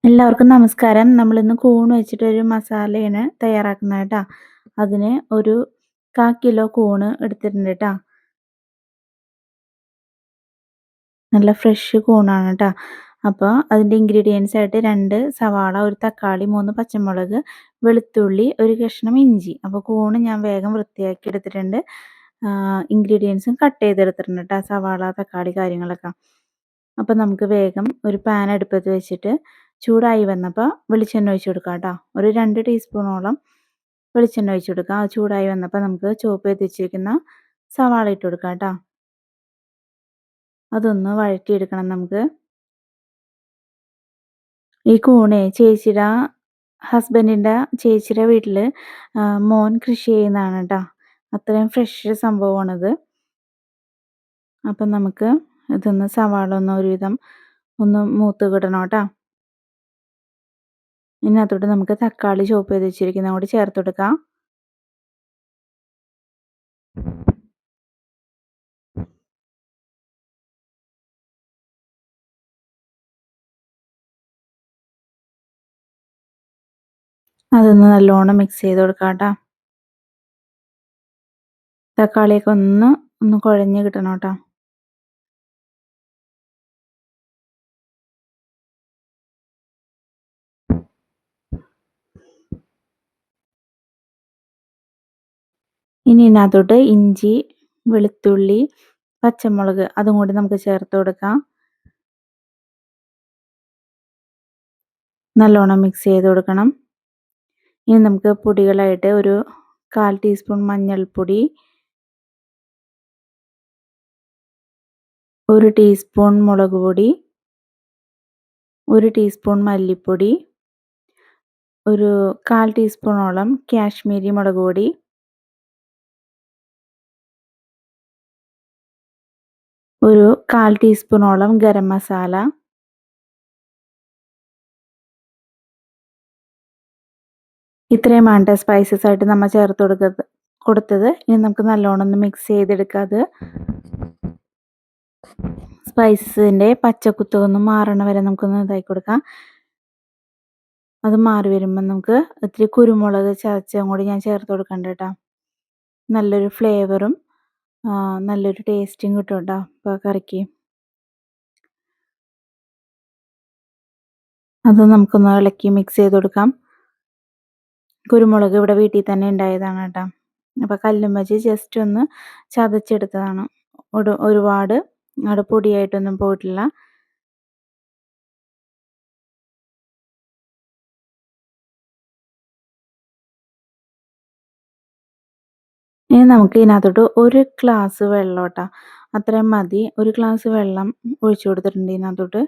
എല്ലാവർക്കും നമസ്കാരം. നമ്മളിന്ന് കൂൺ വെച്ചിട്ടൊരു മസാലയാണ് തയ്യാറാക്കുന്നത് കേട്ടോ. അതിന് ഒരു 1/4 കിലോ കൂണ് എടുത്തിട്ടുണ്ട് കേട്ടോ. നല്ല ഫ്രഷ് കൂണാണ് കേട്ടോ. അപ്പോൾ അതിൻ്റെ ഇൻഗ്രീഡിയൻസ് ആയിട്ട് 2 സവാള, 1 തക്കാളി, 3 പച്ചമുളക്, വെളുത്തുള്ളി, ഒരു കഷ്ണം ഇഞ്ചി. അപ്പോൾ കൂണ് ഞാൻ വേഗം വൃത്തിയാക്കി എടുത്തിട്ടുണ്ട്. ഇൻഗ്രീഡിയൻസും കട്ട് ചെയ്തെടുത്തിട്ടുണ്ട് കേട്ടോ. സവാള, തക്കാളി കാര്യങ്ങളൊക്കെ. അപ്പോൾ നമുക്ക് വേഗം ഒരു പാൻ അടുപ്പത്ത് വെച്ചിട്ട് ചൂടായി വന്നപ്പോൾ വെളിച്ചെണ്ണ ഒഴിച്ച് കൊടുക്കാം കേട്ടോ. ഒരു 2 ടീസ്പൂണോളം വെളിച്ചെണ്ണ ഒഴിച്ച് കൊടുക്കുക. അത് ചൂടായി വന്നപ്പോൾ നമുക്ക് ചോപ്പ് ചെയ്ത് വെച്ചിരിക്കുന്ന സവാള ഇട്ട് കൊടുക്കാം കേട്ടോ. അതൊന്ന് വഴറ്റിയെടുക്കണം നമുക്ക്. ഈ കൂണേ ചേച്ചിയുടെ ഹസ്ബൻഡിൻ്റെ ചേച്ചിയുടെ വീട്ടിൽ മോൻ കൃഷി ചെയ്യുന്നതാണ് കേട്ടോ. അത്രയും ഫ്രഷ് സംഭവമാണിത്. അപ്പം നമുക്ക് ഇതൊന്ന് സവാള ഒന്ന് ഒരുവിധം ഒന്ന് മൂത്ത് കിടണം കേട്ടോ. ഇതിനകത്തോട്ട് നമുക്ക് തക്കാളി ചോപ്പ് ചെയ്ത് വെച്ചിരിക്കുന്നത് കൂടി ചേർത്ത് കൊടുക്കാം. അതൊന്ന് നല്ലോണം മിക്സ് ചെയ്ത് കൊടുക്കാം കേട്ടോ. തക്കാളിയൊക്കെ ഒന്ന് കുഴഞ്ഞ് കിട്ടണം കേട്ടോ. ഇനി ഇതിനകത്തോട്ട് ഇഞ്ചി, വെളുത്തുള്ളി, പച്ചമുളക് അതും കൂടി നമുക്ക് ചേർത്ത് കൊടുക്കാം. നല്ലോണം മിക്സ് ചെയ്ത് കൊടുക്കണം. ഇനി നമുക്ക് പൊടികളായിട്ട് ഒരു 1/4 ടീസ്പൂൺ മഞ്ഞൾപ്പൊടി, 1 ടീസ്പൂൺ മുളക് പൊടി, 1 ടീസ്പൂൺ മല്ലിപ്പൊടി, ഒരു 1/4 ടീസ്പൂണോളം കാശ്മീരി മുളക് പൊടി, ഒരു 1/4 ടീസ്പൂണോളം ഗരം മസാല, ഇത്രയുമാണ് സ്പൈസസ് ആയിട്ട് നമ്മൾ ചേർത്ത് കൊടുത്തത്. ഇനി നമുക്ക് നല്ലോണം ഒന്ന് മിക്സ് ചെയ്തെടുക്കാം. അത് സ്പൈസസിൻ്റെ പച്ചക്കുത്തൊന്ന് മാറണ വരെ നമുക്കൊന്ന് ഇതാക്കി കൊടുക്കാം. അത് മാറി വരുമ്പോൾ നമുക്ക് ഇത്തിരി കുരുമുളക് ചതച്ചതും കൂടി ഞാൻ ചേർത്ത് കൊടുക്കണ്ട കേട്ടോ. നല്ലൊരു ഫ്ലേവറും നല്ലൊരു ടേസ്റ്റും കിട്ടും കേട്ടോ ഇപ്പോൾ കറിക്ക്. അത് നമുക്കൊന്ന് ഇളക്കി മിക്സ് ചെയ്ത് കൊടുക്കാം. കുരുമുളക് ഇവിടെ വീട്ടിൽ തന്നെ ഉണ്ടായതാണ് കേട്ടോ. അപ്പോൾ കല്ലും വെച്ച് ജസ്റ്റ് ഒന്ന് ചതച്ചെടുത്തതാണ്. ഒരുപാട് അവിടെ പൊടിയായിട്ടൊന്നും പോയിട്ടില്ല. ഇനി നമുക്ക് ഇതിനകത്തോട്ട് 1 ഗ്ലാസ് വെള്ളം കേട്ടോ. അത്രയും മതി. 1 ഗ്ലാസ് വെള്ളം ഒഴിച്ചു കൊടുത്തിട്ടുണ്ട് ഇതിനകത്തോട്ട്.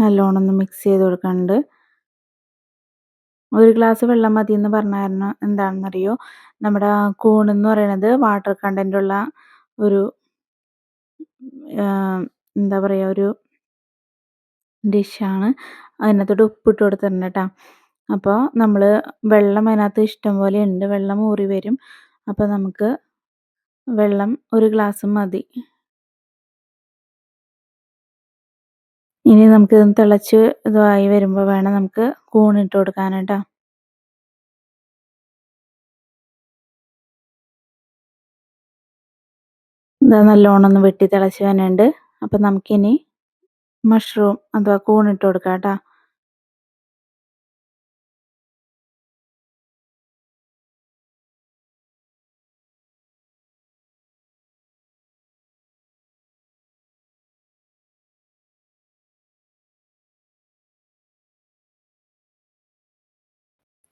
നല്ലോണം ഒന്ന് മിക്സ് ചെയ്ത് കൊടുക്കുന്നുണ്ട്. 1 ഗ്ലാസ് വെള്ളം മതി എന്ന് പറഞ്ഞ കാരണം എന്താണെന്നറിയോ, നമ്മുടെ കൂണെന്ന് പറയുന്നത് വാട്ടർ കണ്ടൻ്റുള്ള ഒരു എന്താ പറയുക, ഒരു ഡിഷാണ്. അതിനകത്തോട്ട് ഉപ്പിട്ട് കൊടുത്തിട്ടുണ്ട് കേട്ടോ. അപ്പോൾ നമ്മൾ വെള്ളം അതിനകത്ത് ഇഷ്ടം പോലെ ഉണ്ട്. വെള്ളം ഊറി വരും. അപ്പോൾ നമുക്ക് വെള്ളം 1 ഗ്ലാസ് മതി. ഇനി നമുക്ക് തിളച്ച് ഇതായി വരുമ്പോൾ വേണം നമുക്ക് കൂണിട്ട് കൊടുക്കാൻ കേട്ടോ. ഇതാ നല്ലോണം ഒന്ന് വെട്ടി തിളച്ച് വരുന്നുണ്ട്. അപ്പം നമുക്കിനി മഷ്റൂം അഥവാ കൂണിട്ട് കൊടുക്കാം കേട്ടോ.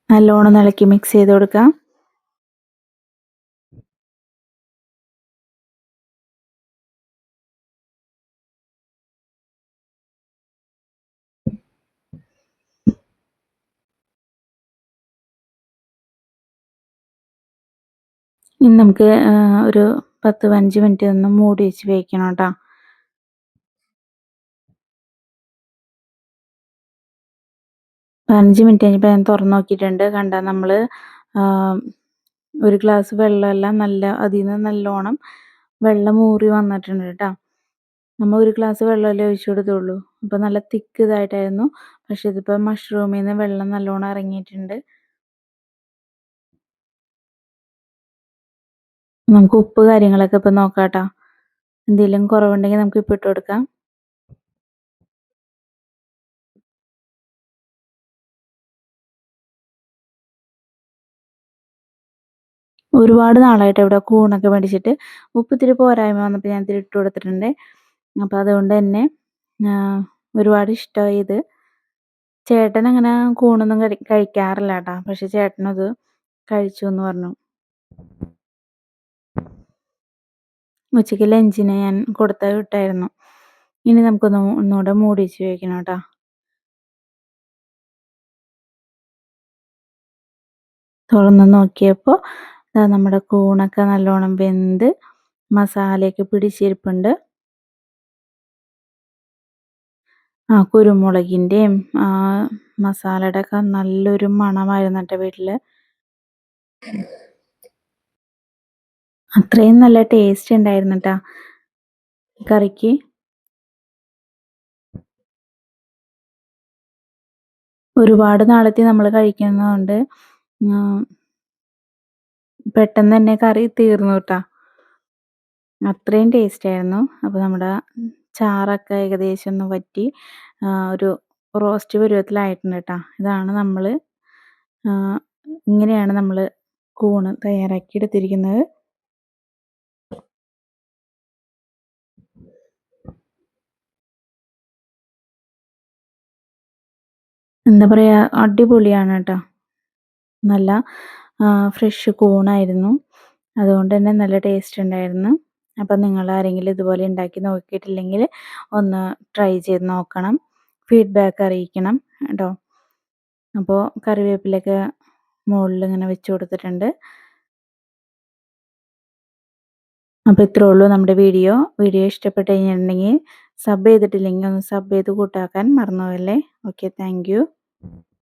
നല്ലോണം ഇളക്കി മിക്സ് ചെയ്ത് കൊടുക്കാം. ഇനി നമുക്ക് ഒരു 10-15 മിനിറ്റ് ഒന്ന് മൂടി വെച്ച് വേവിക്കണം കേട്ടോ. 15 മിനിറ്റ് കഴിഞ്ഞപ്പോൾ ഞാൻ തുറന്ന് നോക്കിയിട്ടുണ്ട്. കണ്ടോ, നമ്മൾ 1 ഗ്ലാസ് വെള്ളമെല്ലാം അതിൽ നിന്ന് നല്ലോണം വെള്ളം ഊറി വന്നിട്ടുണ്ട് കേട്ടോ. നമ്മൾ 1 ഗ്ലാസ് വെള്ളമല്ലേ ഒഴിച്ചു കൊടുത്തുള്ളൂ. അപ്പോൾ നല്ല തിക്ക് ഇതായിട്ടായിരുന്നു. പക്ഷേ ഇതിപ്പോൾ മഷ്റൂമിൽ നിന്ന് വെള്ളം നല്ലോണം ഇറങ്ങിയിട്ടുണ്ട്. നമുക്ക് ഉപ്പ് കാര്യങ്ങളൊക്കെ ഇപ്പം നോക്കാട്ടോ. എന്തെങ്കിലും കുറവുണ്ടെങ്കിൽ നമുക്ക് ഇട്ട് കൊടുക്കാം. ഒരുപാട് നാളായിട്ട് ഇവിടെ കൂണൊക്കെ മേടിച്ചിട്ട് ഉപ്പ് ഇത്തിരി പോരായ്മ വന്നപ്പോൾ ഞാൻ ഇത്തിരി ഇട്ട് കൊടുത്തിട്ടുണ്ട്. അപ്പോൾ അതുകൊണ്ട് തന്നെ ഒരുപാട് ഇഷ്ടമായി ഇത്. ചേട്ടൻ അങ്ങനെ കൂണൊന്നും കഴിക്കാറില്ല കേട്ടോ. പക്ഷെ ചേട്ടനത് കഴിച്ചു എന്ന് പറഞ്ഞു. ഉച്ചയ്ക്ക് ലഞ്ചിന് ഞാൻ കൊടുത്ത് വിട്ടായിരുന്നു. ഇനി നമുക്കൊന്ന് ഒന്നുകൂടെ മൂടി വെച്ച് വേവിക്കണം കേട്ടോ. തുറന്ന് നോക്കിയപ്പോൾ നമ്മുടെ കൂണൊക്കെ നല്ലോണം വെന്ത് മസാലയൊക്കെ പിടിച്ചിരിപ്പുണ്ട്. കുരുമുളകിൻ്റെയും മസാലയുടെ ഒക്കെ നല്ലൊരു മണമായിരുന്നു കേട്ടോ വീട്ടിൽ. അത്രയും നല്ല ടേസ്റ്റ് ഉണ്ടായിരുന്നു കേട്ടോ കറിക്ക്. ഒരുപാട് നാളത്തെ നമ്മൾ കഴിക്കുന്നതുകൊണ്ട് പെട്ടെന്ന് തന്നെ കറി തീർന്നു കേട്ടോ. അത്രയും ടേസ്റ്റ് ആയിരുന്നു. അപ്പോൾ നമ്മുടെ ചാറൊക്കെ ഏകദേശം ഒന്ന് വറ്റി ഒരു റോസ്റ്റ് പരുവത്തിലായിട്ടുണ്ട് കേട്ടോ. ഇങ്ങനെയാണ് നമ്മൾ കൂണ് തയ്യാറാക്കി എടുത്തിരിക്കുന്നത്. എന്താ പറയുക, അടിപൊളിയാണ് കേട്ടോ. നല്ല ഫ്രഷ് കൂണായിരുന്നു. അതുകൊണ്ട് തന്നെ നല്ല ടേസ്റ്റ് ഉണ്ടായിരുന്നു. അപ്പം നിങ്ങൾ ആരെങ്കിലും ഇതുപോലെ ഉണ്ടാക്കി നോക്കിയിട്ടില്ലെങ്കിൽ ഒന്ന് ട്രൈ ചെയ്ത് നോക്കണം. ഫീഡ്ബാക്ക് അറിയിക്കണം കേട്ടോ. അപ്പോൾ കറിവേപ്പിലൊക്കെ മുകളിൽ ഇങ്ങനെ വെച്ച് കൊടുത്തിട്ടുണ്ട്. അപ്പോൾ ഇത്രേ ഉള്ളൂ നമ്മുടെ വീഡിയോ. വീഡിയോ ഇഷ്ടപ്പെട്ട് കഴിഞ്ഞിട്ടുണ്ടെങ്കിൽ സബ് ചെയ്തിട്ടില്ലെങ്കിൽ ഒന്ന് സബ് ചെയ്ത് കൂട്ടാക്കാൻ മറന്നു പോകല്ലേ. Okay, thank you.